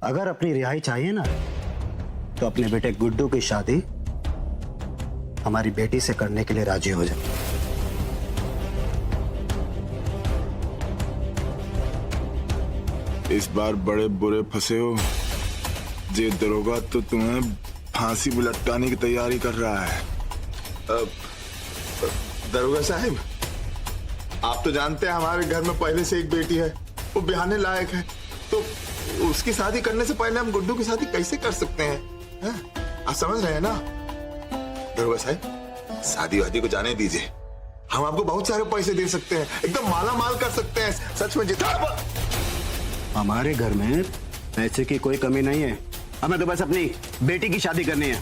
अगर अपनी रिहाई चाहिए ना तो अपने बेटे गुड्डू की शादी हमारी बेटी से करने के लिए राजी हो जाए। इस बार बड़े बुरे फंसे हो। ये दरोगा तो तुम्हें फांसी में लटकाने की तैयारी कर रहा है। दरोगा साहब, आप तो जानते हैं हमारे घर में पहले से एक बेटी है, वो ब्याहने लायक है, तो उसकी शादी करने से पहले हम गुड्डू की शादी कैसे कर सकते हैं? आप समझ रहे हैं ना? दरोगा साहब, शादी वादी को जाने दीजिए, हम आपको बहुत सारे पैसे दे सकते हैं, एकदम माला माल कर सकते हैं। सच में जितना हमारे घर में पैसे की कोई कमी नहीं है, हमें तो बस अपनी बेटी की शादी करनी है।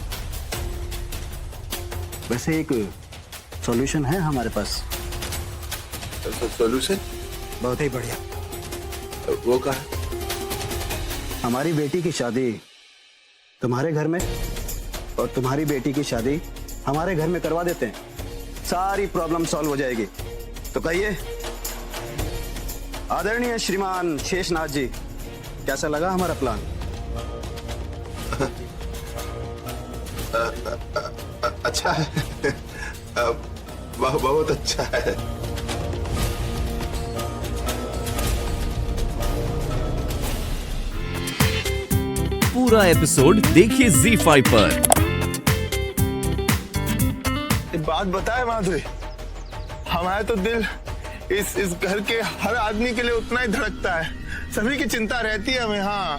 वैसे एक सॉल्यूशन है हमारे पास। सॉल्यूशन? बहुत ही बढ़िया। वो क्या है? हमारी बेटी की शादी तुम्हारे घर में और तुम्हारी बेटी की शादी हमारे घर में करवा देते हैं, सारी प्रॉब्लम सॉल्व हो जाएगी। तो कहिए आदरणीय श्रीमान शेषनाथ जी, कैसा लगा हमारा प्लान? अच्छा है, बहुत अच्छा है। पूरा एपिसोड देखिए ZEE5 पर। एक बात बताए माधुरी, हमारा तो दिल इस घर के हर आदमी के लिए उतना ही धड़कता है, सभी की चिंता रहती है हमें। हाँ,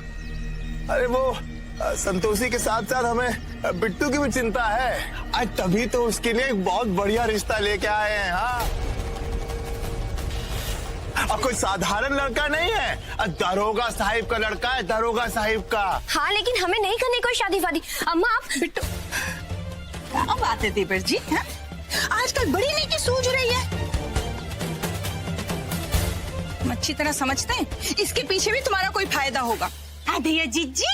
अरे वो संतोषी के साथ साथ हमें बिट्टू की भी चिंता है। आज तभी तो उसके लिए एक बहुत बढ़िया रिश्ता लेके आए हैं। हाँ, अब कोई साधारण लड़का नहीं है, दरोगा साहिब का लड़का है, दरोगा साहिब का। हाँ, लेकिन हमें नहीं करनी कोई शादी वादी। अम्मा आप बिट्टू, क्या बात है देवर जी? है? आजकल बड़ी नेकी सूझ रही है। हम अच्छी तरह समझते हैं इसके पीछे भी तुम्हारा कोई फायदा होगा। भैया जीजी,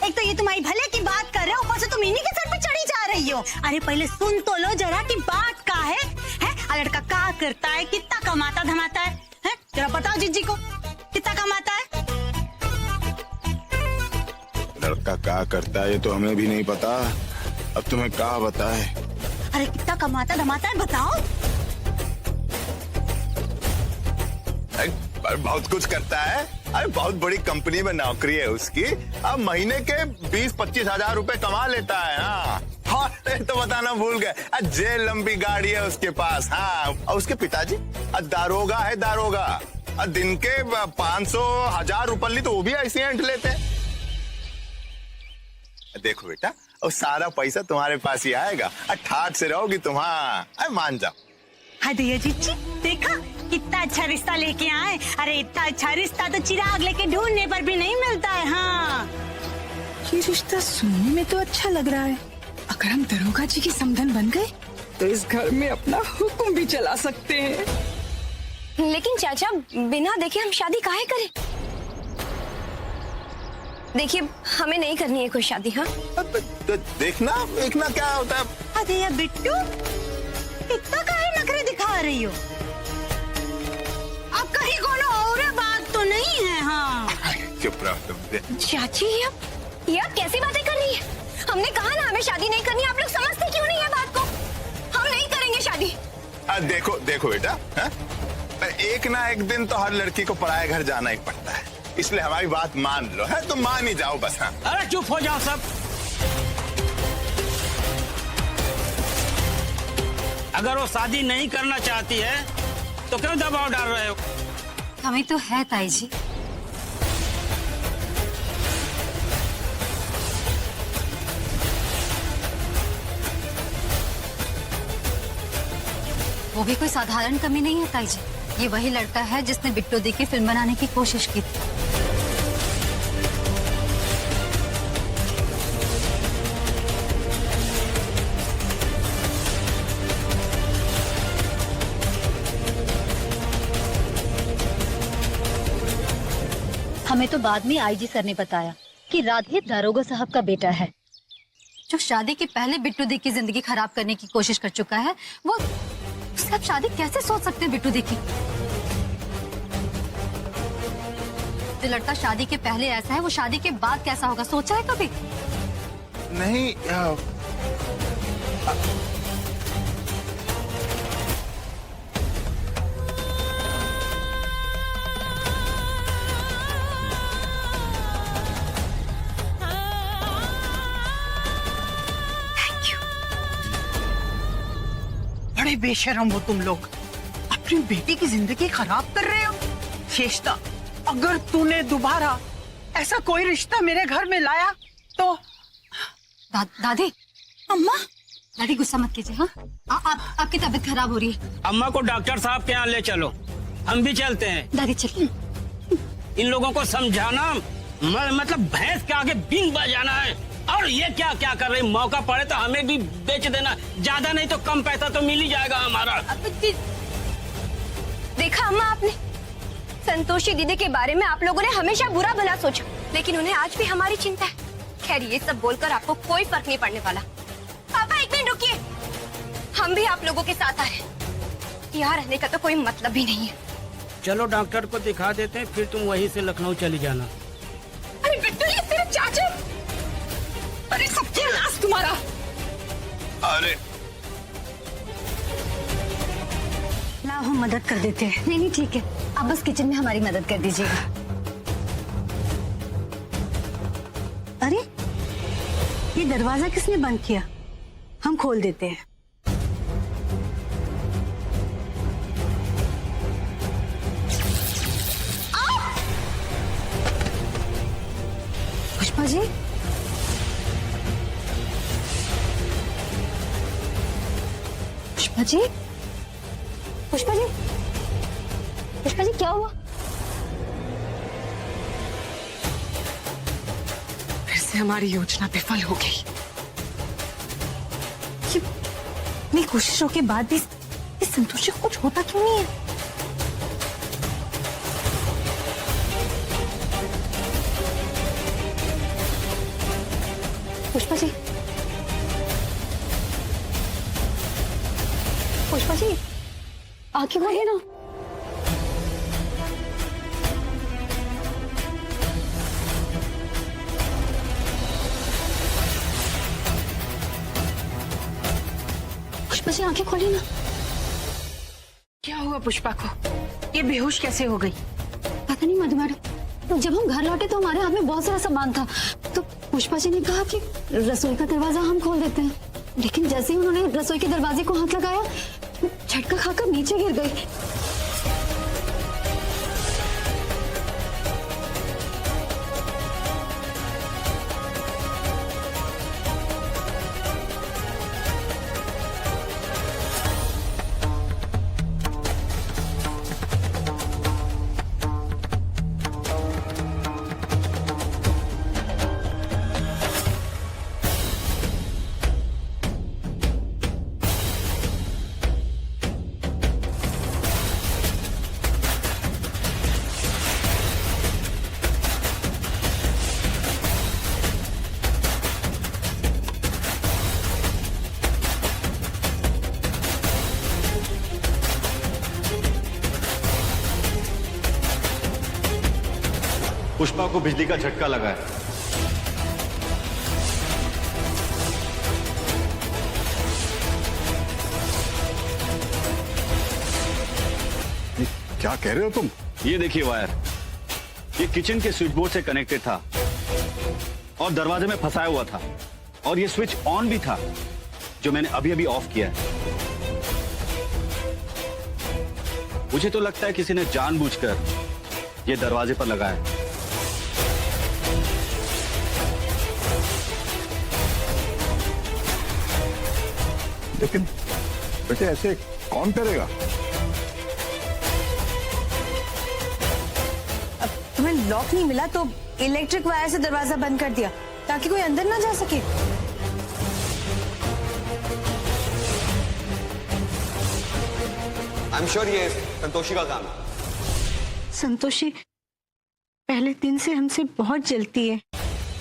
एक तो ये तुम्हारी भले की बात कर रहे हो, ऊपर से तुम इन्हीं के सर पे चढ़ी जा रही हो। अरे पहले सुन तो लो जरा कि बात का है? लड़का क्या करता है, कितना कमाता धमाता है? जरा बताओ जीजी को, कितना कमाता है? लड़का क्या करता है ये तो हमें भी नहीं पता, अब तुम्हें क्या बताए? अरे कितना कमाता धमाता है बताओ। बहुत कुछ करता है, अरे बहुत बड़ी कंपनी में नौकरी है उसकी, अब महीने के 20-25 हजार रुपए कमा लेता है। हाँ, तो बताना भूल गए, जेल लंबी गाड़ी है उसके पास। हाँ, और उसके पिताजी दारोगा है, दारोगा। दिन के 500-1000 रुपये तो वो भी ऐसे ऐंठ लेते हैं। देखो बेटा, और सारा पैसा तुम्हारे पास ही आएगा, ठाठ से रहोगी तुम। हाँ, मान जाओ। हाँ भैया जीजी, देखा कितना अच्छा रिश्ता लेके आए। अरे इतना अच्छा रिश्ता तो चिराग लेके ढूंढने पर भी नहीं मिलता है। हाँ, ये रिश्ता सुनने में तो अच्छा लग रहा है। अगर हम दरोगा जी के समधन बन गए तो इस घर में अपना हुक्म भी चला सकते हैं। लेकिन चाचा, बिना देखे हम शादी काहे करें? देखिए, हमें नहीं करनी है कोई शादी। हाँ, देखना देखना क्या होता है। अरे यार बिट्टू, इतना काहे नखरे दिखा रही हो? अब कहीं कोनो और बात तो नहीं है? हाँ, चुप रहो तुम। चाची ये आप कैसी बातें कर रही है? हमने कहा ना हमें शादी नहीं करनी, आप लोग समझते क्यों नहीं है बात को? हम नहीं करेंगे शादी। देखो देखो बेटा, एक ना एक दिन तो हर लड़की को पराये घर जाना ही पड़ता है, इसलिए हमारी बात मान लो। है तो मान ही जाओ बस। हाँ, अरे चुप हो जाओ सब। अगर वो शादी नहीं करना चाहती है तो क्यों दबाव डाल रहे हो? हमें तो है ताई जी। वो भी कोई साधारण कमी नहीं है ताई जी, ये वही लड़का है जिसने बिट्टू दी की फिल्म बनाने की कोशिश की थी। हमें तो बाद में आईजी सर ने बताया कि राधे दारोगा साहब का बेटा है, जो शादी के पहले बिट्टू दी की जिंदगी खराब करने की कोशिश कर चुका है। वो उससे अब शादी कैसे सोच सकते हैं बिट्टू दी की? जो लड़का शादी के पहले ऐसा है वो शादी के बाद कैसा होगा, सोचा है कभी? नहीं बड़े बेशरम हो तुम लोग, अपनी बेटी की जिंदगी खराब कर रहे हो। शेष्टा, अगर तूने दोबारा ऐसा कोई रिश्ता मेरे घर में लाया तो दादी, अम्मा, दादी गुस्सा मत कीजिए। हाँ, आपकी तबीयत खराब हो रही है। अम्मा को डॉक्टर साहब के यहाँ ले चलो, हम भी चलते हैं। दादी चलिए। इन लोगों को समझाना मतलब भैंस के आगे बीन बजाना है। और ये क्या क्या कर रहे, मौका पड़े तो हमें भी बेच देना, ज्यादा नहीं तो कम पैसा तो मिल ही जाएगा हमारा। देखा अम्मा आपने, संतोषी दीदी के बारे में आप लोगों ने हमेशा बुरा भला सोचा, लेकिन उन्हें आज भी हमारी चिंता है। खैर ये सब बोलकर आपको कोई फर्क नहीं पड़ने वाला। पापा एक मिनट रुकिए, हम भी आप लोगों के साथ आ रहे हैं। यहाँ रहने का तो कोई मतलब भी नहीं है। चलो डॉक्टर को दिखा देते हैं, फिर तुम वहीं से लखनऊ चली जाना। अरे बिट्टू, ये तेरे चाचा, अरे सत्यानाश तुम्हारा। अरे लाओ हम मदद कर देते हैं। नहीं ठीक है, आप बस किचन में हमारी मदद कर दीजिएगा। अरे ये दरवाजा किसने बंद किया? हम खोल देते हैं। पुष्पा जी, पुष्पा जी, पुष्पा जी, पुष्पा जी क्या हुआ? फिर से हमारी योजना विफल हो गई। इतनी कोशिशों के बाद भी इस संतोषी को कुछ होता क्यों नहीं है? पुष्पा जी, पुष्पा जी, आंखें खोलिए ना। पुष्पा जी आंखें खोलिए ना। क्या हुआ पुष्पा को? ये बेहोश कैसे हो गई? पता नहीं मधु मैडम, तो जब हम घर लौटे तो हमारे हाथ में बहुत सारा सामान था, तो पुष्पा जी ने कहा कि रसोई का दरवाजा हम खोल देते हैं, लेकिन जैसे ही उन्होंने रसोई के दरवाजे को हाथ लगाया, झटका खाकर नीचे गिर गई। पुष्पा को बिजली का झटका लगा है। क्या कह रहे हो तुम? ये देखिए वायर, ये किचन के स्विच बोर्ड से कनेक्टेड था और दरवाजे में फंसाया हुआ था, और ये स्विच ऑन भी था जो मैंने अभी अभी ऑफ किया है। मुझे तो लगता है किसी ने जानबूझकर ये दरवाजे पर लगाया है। लेकिन बेटे ऐसे कौन करेगा? अब तुम्हें लॉक नहीं मिला तो इलेक्ट्रिक वायर से दरवाजा बंद कर दिया ताकि कोई अंदर ना जा सके। आई एम श्योर ये संतोषी का काम है। संतोषी पहले दिन से हमसे बहुत जलती है,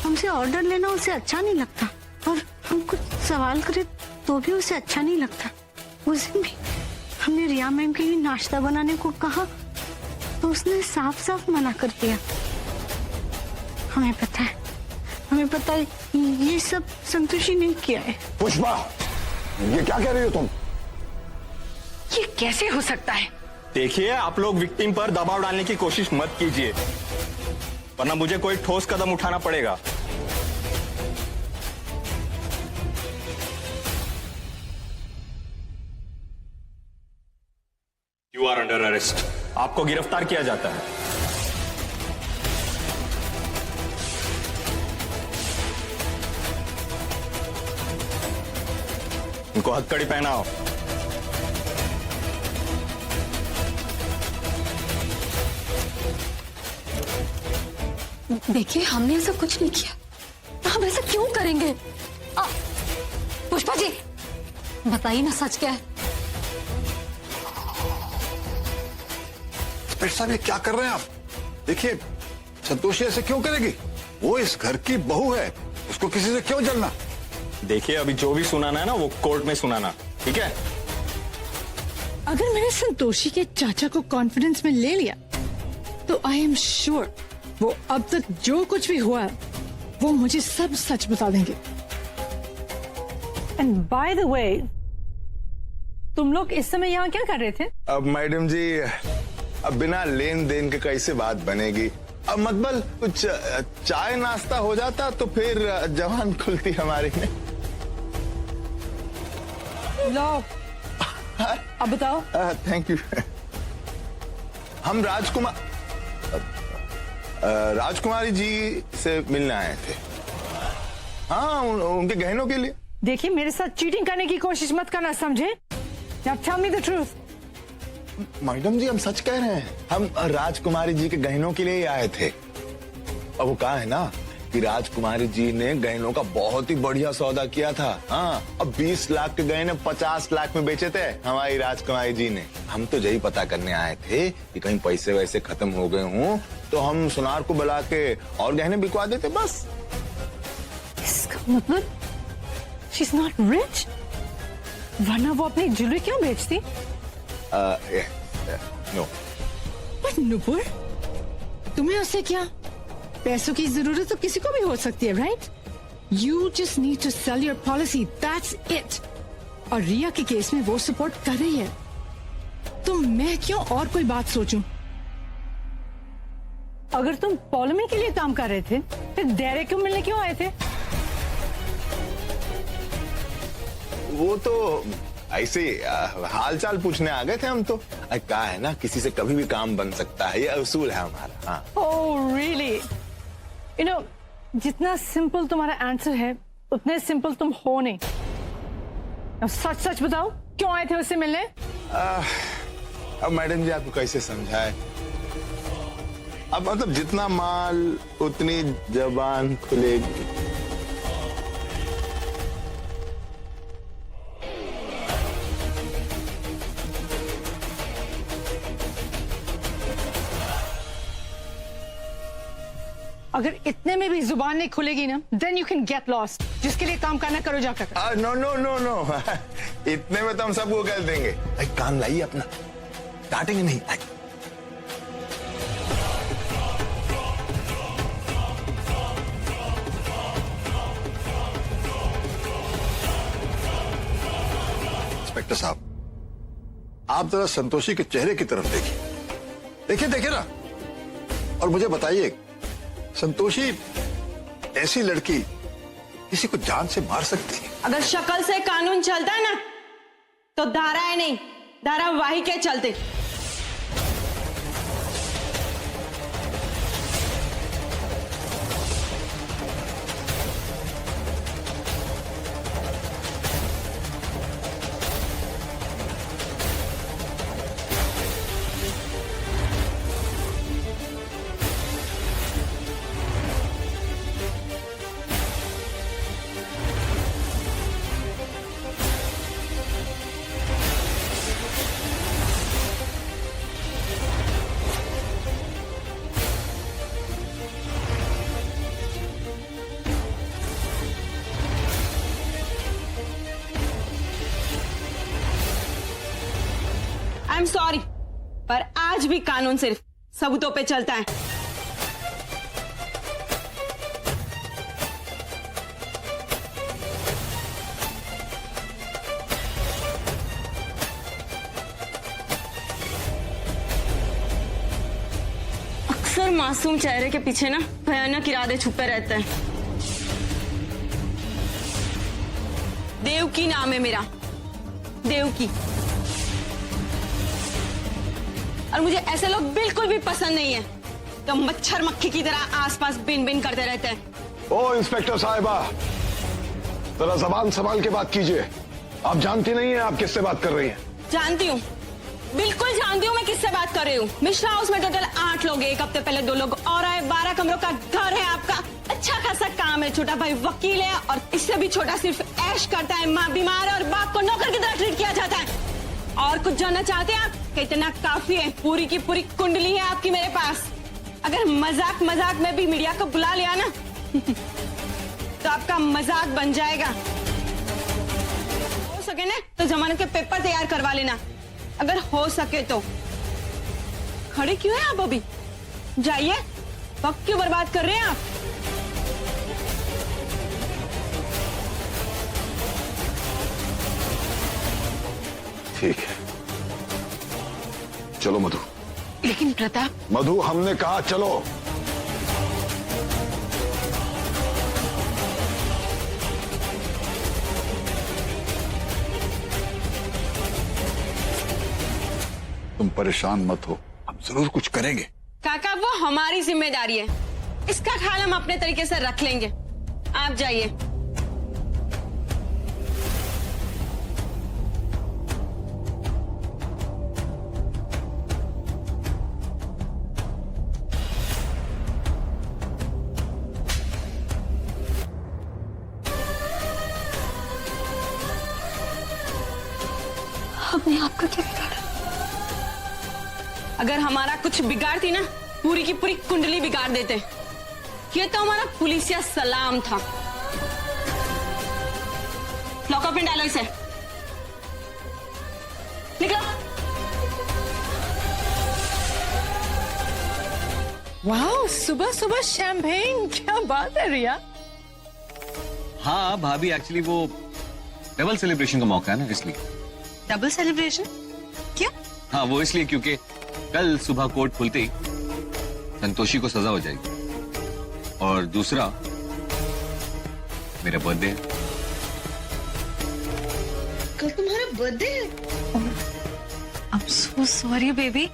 हमसे ऑर्डर लेना उसे अच्छा नहीं लगता, और हम कुछ सवाल करें तो भी उसे अच्छा नहीं लगता। उस दिन भी हमने रिया मैम के लिए नाश्ता बनाने को कहा तो उसने साफ साफ मना कर दिया। हमें पता है ये सब संतोषी ने किया है। पुष्पा, ये क्या कह रही हो तुम? ये कैसे हो सकता है? देखिए, आप लोग विक्टिम पर दबाव डालने की कोशिश मत कीजिए, वरना मुझे कोई ठोस कदम उठाना पड़ेगा। You are under arrest. आपको गिरफ्तार किया जाता है। इनको हथकड़ी पहनाओ। देखिए, हमने ऐसा कुछ नहीं किया। हम ऐसा क्यों करेंगे? पुष्पा जी, बताइए ना, सच क्या है? इंस्पेक्टर साहब, ये क्या कर रहे हैं आप? देखिए, संतोषी ऐसे क्यों करेगी? वो इस घर की बहू है, उसको किसी से क्यों जलना? देखिए, अभी जो भी सुनाना है ना, वो कोर्ट में सुनाना, ठीक है? अगर मैंने संतोषी के चाचा को कॉन्फिडेंस में ले लिया तो आई एम श्योर वो अब तक जो कुछ भी हुआ वो मुझे सब सच बता देंगे। एंड बाय द वे, तुम लोग इस समय यहाँ क्या कर रहे थे? अब मैडम जी, अब बिना लेन देन के कैसे बात बनेगी? अब मतलब कुछ चाय नाश्ता हो जाता तो फिर जवान खुलती हमारी में। लो, अब बताओ। Thank you. हम राजकुमारी जी से मिलने आए थे। हाँ, उनके गहनों के लिए। देखिए, मेरे साथ चीटिंग करने की कोशिश मत करना, समझे? Now tell me the truth. Madam ji, हम सच कह रहे हैं। हम राजकुमारी जी के गहनों के लिए ही आए थे। अब वो कहा है ना कि राजकुमारी जी ने गहनों का बहुत ही बढ़िया सौदा किया था। हाँ, अब 20 लाख के गहने 50 लाख में बेचे थे हमारी राजकुमारी जी ने। हम तो यही पता करने आए थे कि कहीं पैसे वैसे खत्म हो गए हों तो हम सुनार को बुला के और गहने बिकवा देते, बस। इसका मतलब she's not rich? वरना वो अपनी ज्वेलरी क्यों बेचती? नो। बट नुपुर, तुम्हें उससे क्या? पैसों की जरूरत तो किसी को भी हो सकती है, right? You just need to sell your policy, that's it. और रिया के केस में वो सपोर्ट कर रही है, तो मैं क्यों और कोई बात सोचूं? अगर तुम पॉलिमी के लिए काम कर रहे थे, फिर डेरेक को मिलने क्यों आए थे? वो तो ऐसे हाल चाल पूछने आ गए थे हम तो। कहा है ना, किसी से कभी भी काम बन सकता है, ये असूल है हमारा। हाँ। Oh really? You know, जितना सिंपल तुम्हारा आंसर है उतने सिंपल तुम हो नहीं। अब सच सच बताओ, क्यों आए थे उससे मिलने? अब मैडम जी, आपको कैसे समझाए? अब मतलब जितना माल उतनी जबान खुलेगी। अगर इतने में भी जुबान नहीं खुलेगी ना, then you can get lost. जिसके लिए काम करना करो जाकर। नो नो नो नो, इतने में तो हम सबको कर देंगे। कान लाइए अपना, काटेंगे नहीं। इंस्पेक्टर साहब, आप जरा संतोषी के चेहरे की तरफ देखिए। देखिए ना, और मुझे बताइए, संतोषी ऐसी लड़की किसी को जान से मार सकती है? अगर शक्ल से कानून चलता है ना, तो धाराएं नहीं, धारावाही के चलते। आई एम सॉरी, पर आज भी कानून सिर्फ सबूतों पे चलता है। मासूम चेहरे के पीछे ना भयानक इरादे छुपे रहते हैं। देवकी नाम है मेरा, देवकी। और मुझे ऐसे लोग बिल्कुल भी पसंद नहीं है तो मच्छर मक्खी की तरह आसपास बिन बिन करते रहते हैं। ओ इंस्पेक्टर साहिबा, जरा जबान संभाल के बात कीजिए। आप जानती नहीं है आप किससे बात कर रही हैं। जानती हूँ, बिल्कुल जानती हूँ मैं किससे बात कर रही हूँ। मिश्रा हाउस में टोटल 8 लोग, एक हफ्ते पहले 2 लोग और आए। 12 कमरों का घर है आपका, अच्छा खासा काम है। छोटा भाई वकील है और इससे भी छोटा सिर्फ ऐश करता है। माँ बीमार है और बाप को नौकर की तरह ट्रीट किया जाता है। और कुछ जानना चाहते हैं आप? कितना काफी है, पूरी की पूरी कुंडली है आपकी मेरे पास। अगर मजाक मजाक में भी मीडिया को बुला लिया ना तो आपका मजाक बन जाएगा। हो सके ना तो जमानत के पेपर तैयार करवा लेना, अगर हो सके तो। खड़े क्यों हैं आप अभी? जाइए, वक्त क्यों बर्बाद कर रहे हैं आप? ठीक है, चलो मधु। लेकिन प्रताप, मधु, हमने कहा चलो। तुम परेशान मत हो, हम जरूर कुछ करेंगे। काका, वो हमारी जिम्मेदारी है, इसका ख्याल हम अपने तरीके से रख लेंगे। आप जाइए। हमने आपका क्या बिगाड़ा? अगर हमारा कुछ बिगाड़ती ना, पूरी की पूरी कुंडली बिगाड़ देते। ये तो हमारा पुलिसिया सलाम था। लॉकअप में डालो इसे, निकलो। वाह, सुबह सुबह शैंपेन, क्या बात है रिया। हाँ भाभी, एक्चुअली वो डबल सेलिब्रेशन का मौका है ना, इसलिए। Double celebration? क्यों? हाँ, वो इसलिए क्योंकि कल सुबह कोर्ट खुलते ही संतोषी को सजा हो जाएगी, और दूसरा मेरा बर्थडे है। कल तुम्हारा बर्थडे है? I am so sorry baby,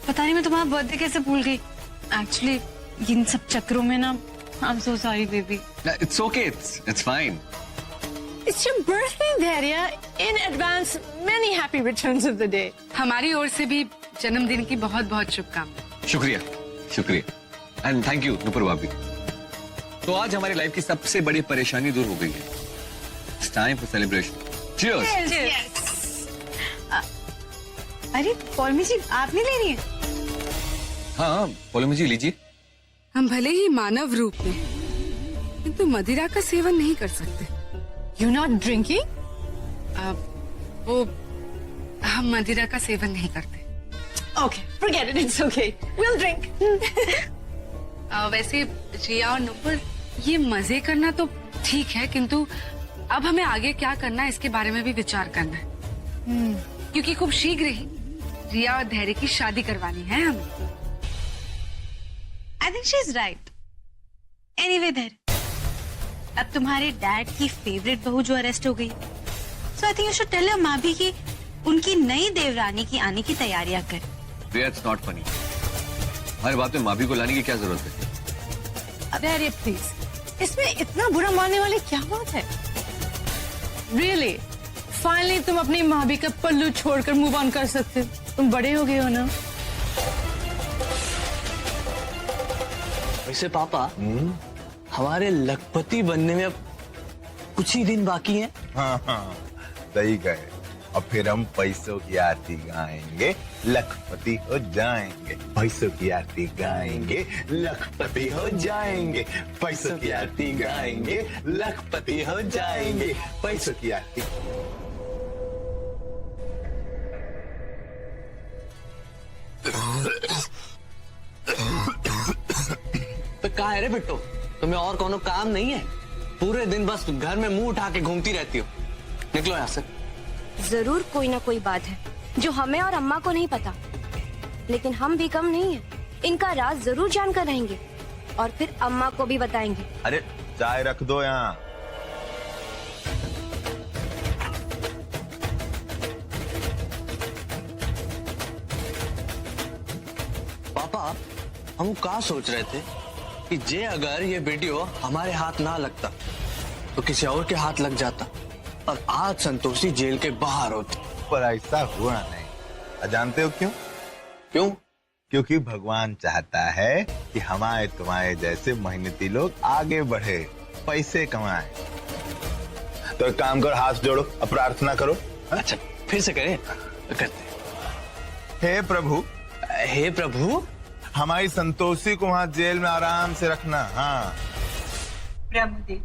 पता नहीं मैं तुम्हारा बर्थडे कैसे भूल गई। एक्चुअली इन सब चक्करों में ना, I am so sorry baby. It's okay, it's fine. It's your birthday, Daria. In advance, many happy returns of the day. हमारी ओर से भी जन्मदिन की बहुत बहुत शुभकामनाएं। शुक्रिया, शुक्रिया, एंड थैंक यू नुपुर भाभी। तो आज हमारी लाइफ की सबसे बड़ी परेशानी दूर हो गई है। It's time for celebration. Cheers. अरे पौलमी जी, आप नहीं ले रही है? हाँ, पौलमी जी लीजिए। हम भले ही मानव रूप में, किंतु मदिरा का सेवन नहीं कर सकते। You're not drinking? वो हम मदिरा का सेवन नहीं करते। Okay, forget it, it's okay. We'll drink. वैसे रिया और नुपुर, ये मजे करना तो ठीक है, किंतु अब हमें आगे क्या करना है इसके बारे में भी विचार करना है। क्योंकि खूब शीघ्र ही रिया और धैर्य की शादी करवानी है हमें। I think she's right. Anyway, there. अब तुम्हारे डैड की फेवरेट बहू जो अरेस्ट हो गई, so I think you should tell your माँ भी कि उनकी नई देवरानी की आने की तैयारियां कर। It's not funny. हर बात में माभी को लाने की क्या जरूरत है? अरे प्लीज, इसमें इतना बुरा मानने वाली क्या बात है? Really? Finally तुम अपनी माभी का पल्लू छोड़कर मूव ऑन कर सकते हो। तुम बड़े हो गए हो ना। वैसे पापा, हमारे लखपति बनने में अब कुछ ही दिन बाकी हैं। हाँ, सही कहे। अब फिर हम पैसों की आरती गाएंगे, लखपति हो जाएंगे। पैसों की आरती गाएंगे, लखपति हो जाएंगे। पैसों की आरती गाएंगे, लखपति हो जाएंगे। पैसों की आरती। तो कहा है रे बिट्टो, तुम्हें और कोनो काम नहीं है? पूरे दिन बस घर में मुंह उठा के घूमती रहती हो। निकलो यहाँ से। जरूर कोई ना कोई बात है जो हमें और अम्मा को नहीं पता, लेकिन हम भी कम नहीं है। इनका राज जरूर जानकर रहेंगे और फिर अम्मा को भी बताएंगे। अरे चाय रख दो यहाँ। पापा, हम क्या सोच रहे थे कि जे अगर ये वीडियो हमारे हाथ ना लगता तो किसी और के हाथ लग जाता और आज संतोषी जेल के बाहर होती। पर ऐसा हुआ नहीं। और जानते हो क्यों? क्यों? क्योंकि भगवान चाहता है कि हमारे तुम्हारे जैसे मेहनती लोग आगे बढ़े, पैसे कमाए। तो एक काम करो, हाथ जोड़ो और प्रार्थना करो। अच्छा, फिर से करें? करते। हे प्रभु, हे प्रभु, हमारी संतोषी को वहाँ जेल में आराम से रखना। हाँ। ब्रह्मदेव,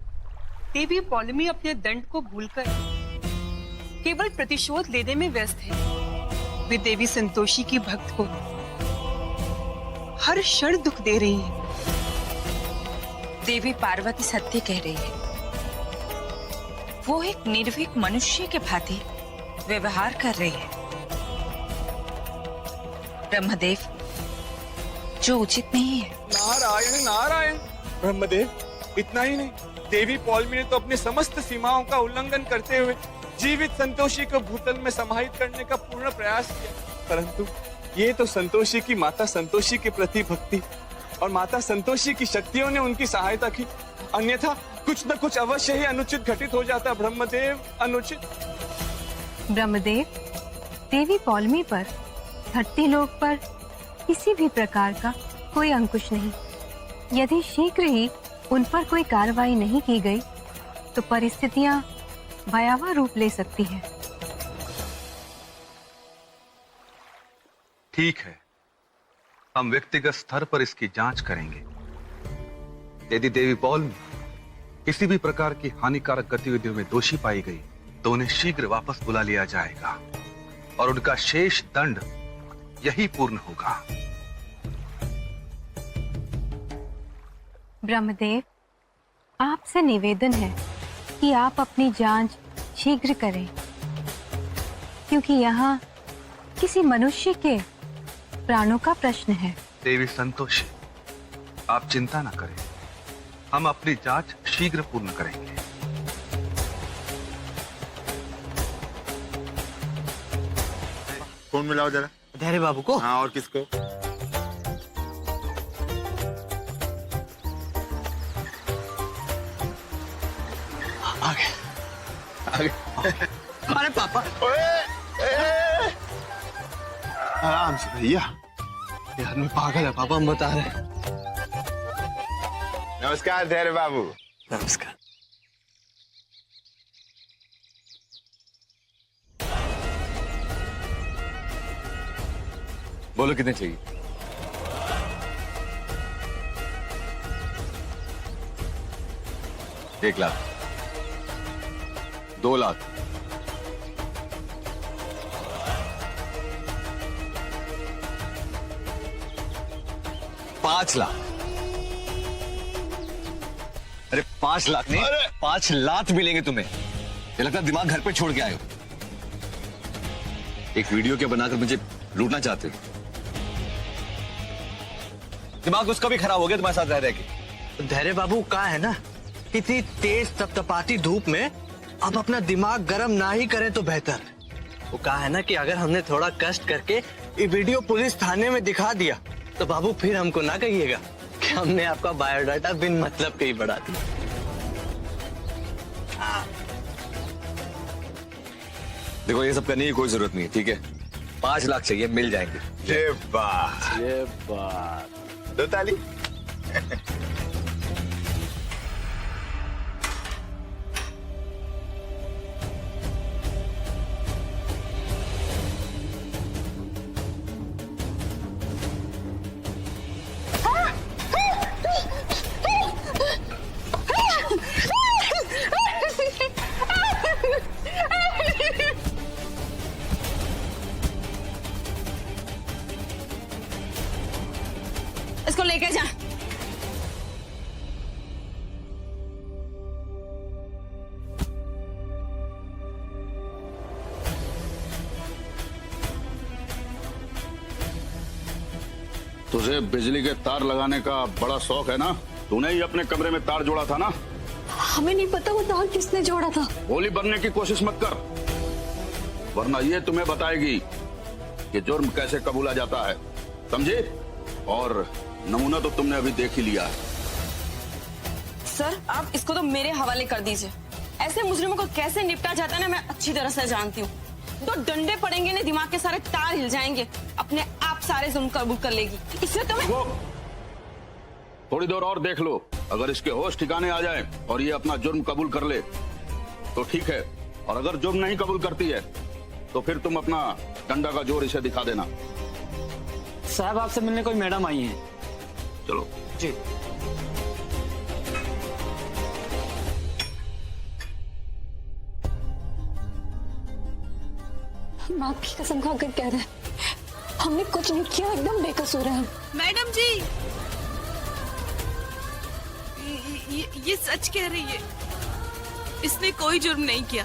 देवी पौलमी अपने दंड को भूलकर केवल प्रतिशोध लेने में व्यस्त है। वे देवी संतोषी की भक्त को हर क्षण दुख दे रही है। देवी पार्वती सत्य कह रही है। वो एक निर्भीक मनुष्य के भांति व्यवहार कर रही है। ब्रह्मदेव, जो उचित नहीं है। नारायण नारायण। ब्रह्मदेव, इतना ही नहीं, देवी पौलमी ने तो अपनी समस्त सीमाओं का उल्लंघन करते हुए जीवित संतोषी को भूतल में समाहित करने का पूर्ण प्रयास किया, परंतु ये तो संतोषी की माता संतोषी के प्रति भक्ति और माता संतोषी की शक्तियों ने उनकी सहायता की, अन्यथा कुछ न कुछ अवश्य ही अनुचित घटित हो जाता। ब्रह्मदेव, अनुचित। ब्रह्मदेव, देवी पौलमी पर, धरती लोक पर किसी भी प्रकार का कोई अंकुश नहीं। यदि शीघ्र ही उन पर कोई कार्रवाई नहीं की गई तो परिस्थितियां भयावह रूप ले सकती हैं। ठीक है, हम व्यक्तिगत स्तर पर इसकी जांच करेंगे। यदि देवी पॉल किसी भी प्रकार की हानिकारक गतिविधियों में दोषी पाई गई तो उन्हें शीघ्र वापस बुला लिया जाएगा और उनका शेष दंड यही पूर्ण होगा। ब्रह्मदेव, आपसे निवेदन है कि आप अपनी जांच शीघ्र करें, क्योंकि यहाँ किसी मनुष्य के प्राणों का प्रश्न है। देवी संतोषी, आप चिंता न करें, हम अपनी जांच शीघ्र पूर्ण करेंगे। फोन मिलाओ जरा। धैर्य बाबू को? हाँ, और किसको? आगे आगे। अरे पापा, आराम से भैया। ये आदमी पागल है पापा, हम बता रहे हैं। नमस्कार धैर्य बाबू। नमस्कार। बोलो कितने चाहिए? एक लाख, 2 लाख, 5 लाख। अरे 5 लाख नहीं, 5 लाख मिलेंगे तुम्हें। ये लगता है दिमाग घर पे छोड़ के आए हो। एक वीडियो क्या बनाकर मुझे लूटना चाहते हो? दिमाग उसका भी खराब हो गया तुम्हारे साथ रह रह के। धैर्य बाबू, कहा है ना, इतनी तेज तपतपाती धूप में अब अपना दिमाग गर्म ना ही करें तो बेहतर। वो कहा है ना कि अगर हमने थोड़ा कष्ट करके ये वीडियो पुलिस थाने में दिखा दिया तो बाबू फिर हमको ना कहिएगा कि हमने आपका बायोडाटा बिन मतलब के ही बढ़ा दिया। देखो, ये सब करने की कोई जरूरत नहीं है, ठीक है? 5 लाख चाहिए, मिल जाएंगे। ये बात, ये बात। दो ताली। इसको लेके जा। तुझे बिजली के तार लगाने का बड़ा शौक है ना? तूने ही अपने कमरे में तार जोड़ा था ना? हमें नहीं पता वो तार किसने जोड़ा था। भोली बनने की कोशिश मत कर, वरना ये तुम्हें बताएगी कि जुर्म कैसे कबूला जाता है, समझे? और नमूना तो तुमने अभी देख ही लिया है। सर आप इसको तो मेरे हवाले कर दीजिए। ऐसे मुजरिमों को कैसे निपटा जाता है ना, मैं अच्छी तरह से जानती हूँ। दो डंडे पड़ेंगे ना, दिमाग के सारे तार हिल जाएंगे, अपने आप सारे जुर्म कबूल कर लेगी। इससे तो मैं... थोड़ी देर और देख लो, अगर इसके होश ठिकाने आ जाए और ये अपना जुर्म कबूल कर ले तो ठीक है, और अगर जुर्म नहीं कबूल करती है तो फिर तुम अपना डंडा का जोर इसे दिखा देना। साहब आपसे मिलने कोई मैडम आई है। चलो जी। हम आपकी कसम खाकर कह रहे हैं, हमने कुछ नहीं किया, एकदम बेकसूर है हम। मैडम जी ये सच कह रही है, इसने कोई जुर्म नहीं किया,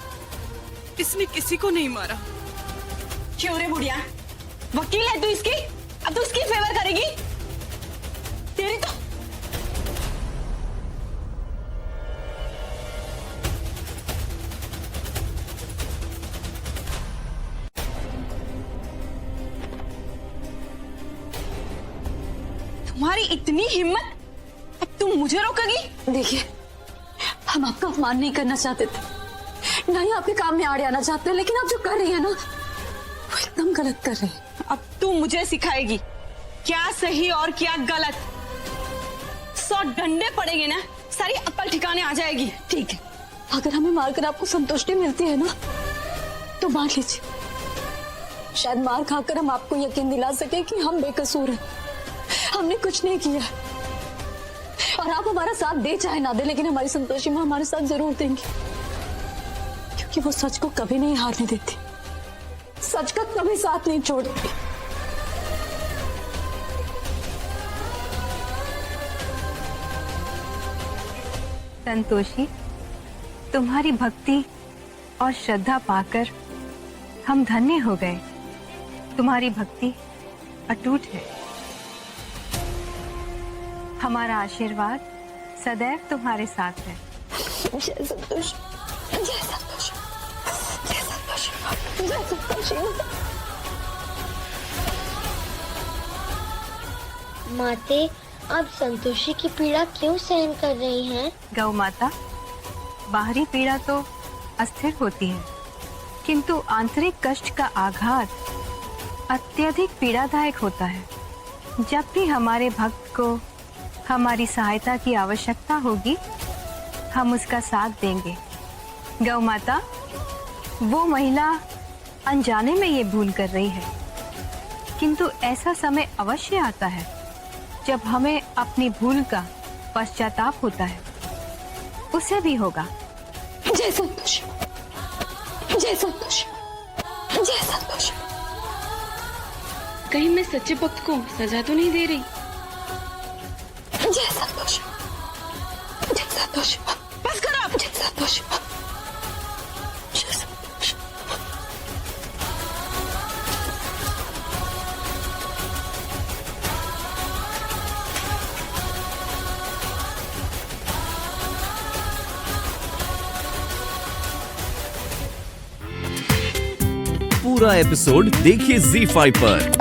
इसने किसी को नहीं मारा। क्यों रे बुढ़िया, वकील है तू इसकी? अब तू इसकी फेवर करेगी? तेरी तो... तुम्हारी इतनी हिम्मत, अब तुम मुझे रोकोगी? देखिए, हम आपका अपमान नहीं करना चाहते थे, ना ही आपके काम में आड़े आना चाहते, लेकिन आप जो कर रही है ना, वो एकदम गलत कर रही है। अब तू मुझे सिखाएगी क्या सही और क्या गलत। 100 डंडे पड़ेंगे ना, सारी अक्ल ठिकाने आ जाएगी। ठीक है, अगर हमें मारकर आपको संतुष्टि मिलती है ना, तो मार लीजिए। शायद मार खाकर हम आपको यकीन दिला सके कि हम बेकसूर हैं, हमने कुछ नहीं किया, और आप हमारा साथ दे चाहे ना दे, लेकिन हमारी संतोषी माँ हमारे साथ जरूर देंगी, क्योंकि वो सच को कभी नहीं हारने देती, सच का कभी साथ नहीं छोड़ती। संतोषी, तुम्हारी भक्ति और श्रद्धा पाकर हम धन्य हो गए। तुम्हारी भक्ति अटूट है। हमारा आशीर्वाद सदैव तुम्हारे साथ है। जय संतोष, जय संतोष, जय संतोष, जय संतोष। माते, आप संतोषी की पीड़ा क्यों सहन कर रही हैं? गौ माता, बाहरी पीड़ा तो अस्थिर होती है, किंतु आंतरिक कष्ट का आघात अत्यधिक पीड़ादायक होता है। जब भी हमारे भक्त को हमारी सहायता की आवश्यकता होगी, हम उसका साथ देंगे। गौ माता, वो महिला अनजाने में ये भूल कर रही है, किंतु ऐसा समय अवश्य आता है जब हमें अपनी भूल का पश्चाताप होता है। उसे भी होगा। जय संतोष, जय संतोष, जय संतोष। कहीं मैं सच्चे भक्त को सजा तो नहीं दे रही? जय संतोष, जय संतोष। बस करो आप। जय संतोष, जय संतोष। पूरा एपिसोड देखिए ZEE5 पर।